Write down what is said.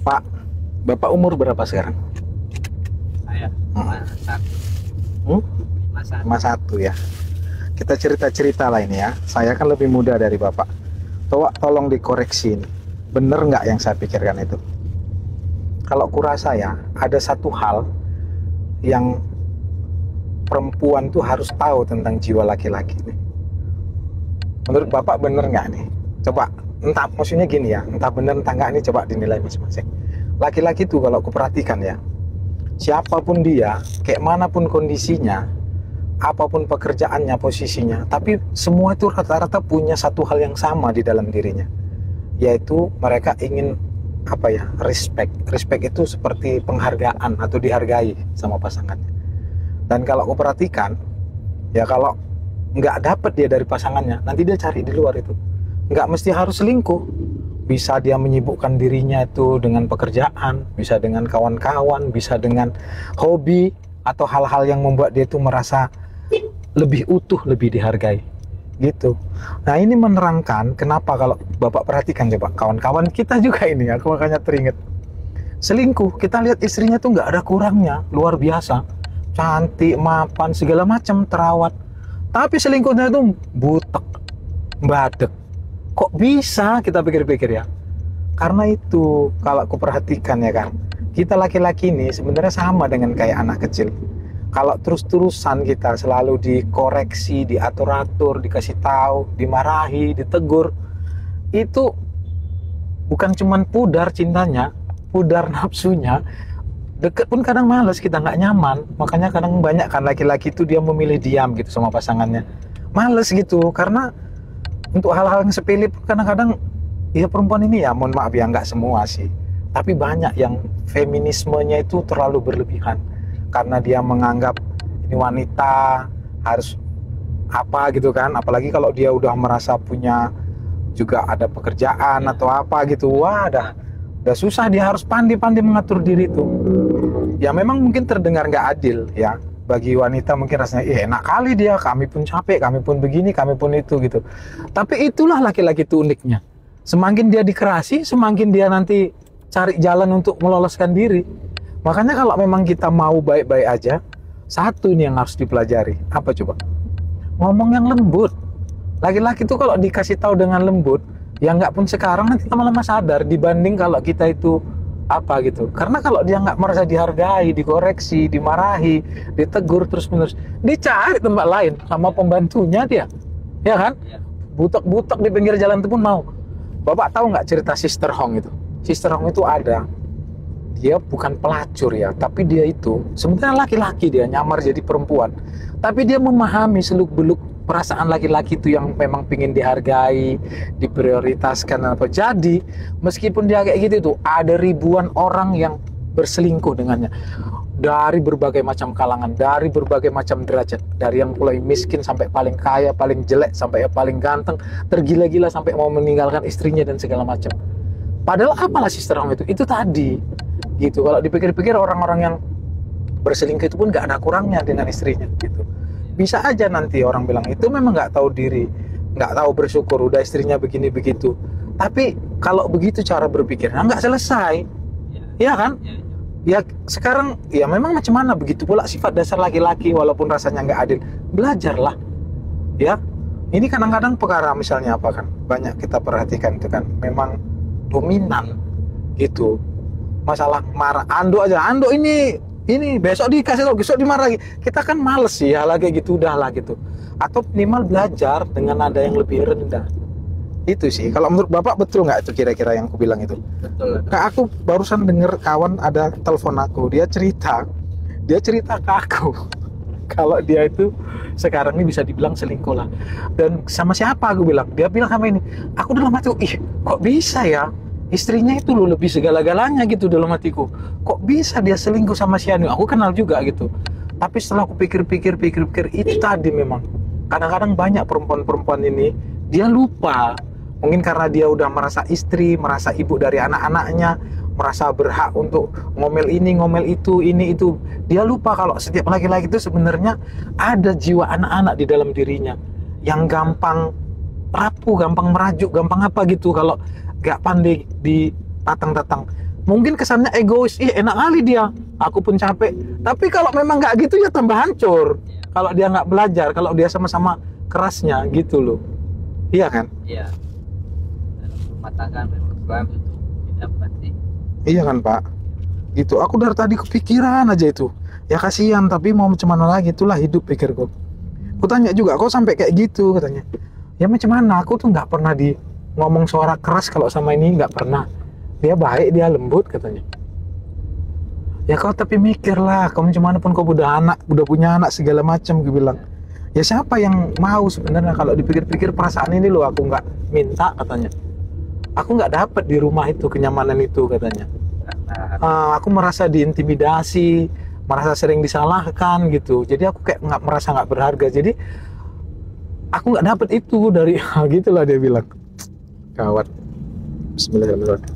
Pak, Bapak umur berapa sekarang? Saya 51. Hmm? 51. 51 ya. Kita cerita-cerita lah ini ya. Saya kan lebih muda dari Bapak. Tolong dikoreksi ini. Bener nggak yang saya pikirkan itu? Kalau kurasa ya, ada satu hal yang perempuan tuh harus tahu tentang jiwa laki-laki nih. Menurut Bapak bener nggak nih? Coba, entah maksudnya gini ya, entah bener entah nggak, ini coba dinilai masing-masing. Laki-laki tuh kalau kuperhatikan ya, siapapun dia, kayak manapun kondisinya, apapun pekerjaannya, posisinya, tapi semua itu rata-rata punya satu hal yang sama di dalam dirinya, yaitu mereka ingin apa ya, respect. Respect itu seperti penghargaan atau dihargai sama pasangannya. Dan kalau aku perhatikan, ya kalau nggak dapet dia dari pasangannya, nanti dia cari di luar itu. Nggak mesti harus selingkuh. Bisa dia menyibukkan dirinya itu dengan pekerjaan, bisa dengan kawan-kawan, bisa dengan hobi, atau hal-hal yang membuat dia itu merasa lebih utuh, lebih dihargai. Gitu. Nah ini menerangkan kenapa kalau Bapak perhatikan coba, kawan-kawan kita juga ini, aku makanya teringat. Selingkuh, kita lihat istrinya tuh nggak ada kurangnya, luar biasa. Cantik, mapan, segala macam terawat. Tapi selingkuhnya itu butek, badek. Kok bisa, kita pikir-pikir ya? Karena itu, kalau aku perhatikan ya kan, kita laki-laki ini sebenarnya sama dengan kayak anak kecil. Kalau terus-terusan kita selalu dikoreksi, diatur-atur, dikasih tahu, dimarahi, ditegur, itu bukan cuman pudar cintanya, pudar nafsunya, deket pun kadang males, kita nggak nyaman. Makanya kadang banyak kan laki-laki itu dia memilih diam gitu sama pasangannya, males gitu. Karena untuk hal-hal yang sepele kadang-kadang ya perempuan ini ya, mohon maaf ya, nggak semua sih, tapi banyak yang feminismenya itu terlalu berlebihan. Karena dia menganggap ini wanita harus apa gitu kan, apalagi kalau dia udah merasa punya juga ada pekerjaan atau apa gitu, wah udah susah, dia harus pandai-pandai mengatur diri itu. Ya memang mungkin terdengar nggak adil ya, bagi wanita mungkin rasanya enak kali dia, kami pun capek, kami pun begini, kami pun itu gitu. Tapi itulah laki-laki itu uniknya, semakin dia dikerasi, semakin dia nanti cari jalan untuk meloloskan diri. Makanya kalau memang kita mau baik-baik aja, satu ini yang harus dipelajari. Apa coba? Ngomong yang lembut. Laki-laki itu kalau dikasih tahu dengan lembut, ya nggak pun sekarang, nanti lama-lama sadar dibanding kalau kita itu apa gitu. Karena kalau dia nggak merasa dihargai, dikoreksi, dimarahi, ditegur terus-menerus, dicari tempat lain sama pembantunya dia, ya kan? Butek-butek di pinggir jalan itu pun mau. Bapak tahu nggak cerita Sister Hong itu? Sister Hong itu ada, dia bukan pelacur ya, tapi dia itu sebenarnya laki-laki, dia nyamar jadi perempuan, tapi dia memahami seluk-beluk perasaan laki-laki itu yang memang pingin dihargai, diprioritaskan apa. Jadi meskipun dia kayak gitu tuh, ada ribuan orang yang berselingkuh dengannya, dari berbagai macam kalangan, dari berbagai macam derajat, dari yang mulai miskin sampai paling kaya, paling jelek sampai paling ganteng, tergila-gila sampai mau meninggalkan istrinya dan segala macam. Padahal apalah Sister Hong itu tadi gitu. Kalau dipikir-pikir orang-orang yang berselingkuh itu pun nggak ada kurangnya dengan istrinya gitu. Bisa aja nanti orang bilang itu memang nggak tahu diri, nggak tahu bersyukur, udah istrinya begini begitu. Tapi kalau begitu cara berpikirnya nggak selesai, ya kan? Ya sekarang ya memang macam mana, begitu pula sifat dasar laki-laki, walaupun rasanya nggak adil, belajarlah ya. Ini kadang-kadang perkara misalnya apa kan, banyak kita perhatikan itu kan memang dominan gitu. Masalah marah, Ando aja, Ando ini besok dikasih tau, besok dimarah lagi. Kita kan males sih hal kayak gitu, udahlah gitu. Atau minimal belajar dengan nada yang lebih rendah. Itu sih, kalau menurut Bapak betul nggak itu kira-kira yang aku bilang itu? Betul. Kak, aku barusan denger kawan ada telepon aku, dia cerita ke aku kalau dia itu sekarang ini bisa dibilang selingkuh lah. Dan sama siapa aku bilang? Dia bilang sama ini. Aku dalam hati, kok bisa ya? Istrinya itu loh lebih segala-galanya gitu dalam hatiku. Kok bisa dia selingkuh sama si Anu? Aku kenal juga gitu. Tapi setelah aku pikir-pikir, itu tadi memang. Kadang-kadang banyak perempuan-perempuan ini, dia lupa. Mungkin karena dia udah merasa istri, merasa ibu dari anak-anaknya, merasa berhak untuk ngomel ini, ngomel itu, ini, itu. Dia lupa kalau setiap laki-laki itu sebenarnya ada jiwa anak-anak di dalam dirinya. Yang gampang rapuh, gampang merajuk, gampang apa gitu. Kalau gak pandai di tatang-tatang. mungkin kesannya egois, ih enak kali dia, aku pun capek. Tapi kalau memang nggak gitu ya tambah hancur. Kalau dia nggak belajar, kalau dia sama-sama kerasnya gitu loh. Iya kan? Iya. Dalam rumah tangga memang selalu itu tidak pasti. Iya kan Pak? Gitu, aku dari tadi kepikiran aja itu. Ya kasihan, tapi mau macam mana lagi, itulah hidup pikirku. Aku tanya juga, kok sampai kayak gitu katanya. Ya macam mana, aku tuh nggak pernah di ngomong suara keras kalau sama ini, nggak pernah. Dia baik, dia lembut katanya. Ya kau tapi mikirlah, kamu macam mana pun kau udah punya anak segala macam, gue bilang. Ya siapa yang mau sebenarnya, kalau dipikir-pikir perasaan ini loh aku nggak minta katanya. Aku nggak dapat di rumah itu kenyamanan itu katanya. Aku merasa diintimidasi, merasa sering disalahkan gitu. Jadi aku kayak merasa nggak berharga. Jadi aku nggak dapat itu dari gitulah dia bilang. Gawat. Bismillahirrahmanirrahim.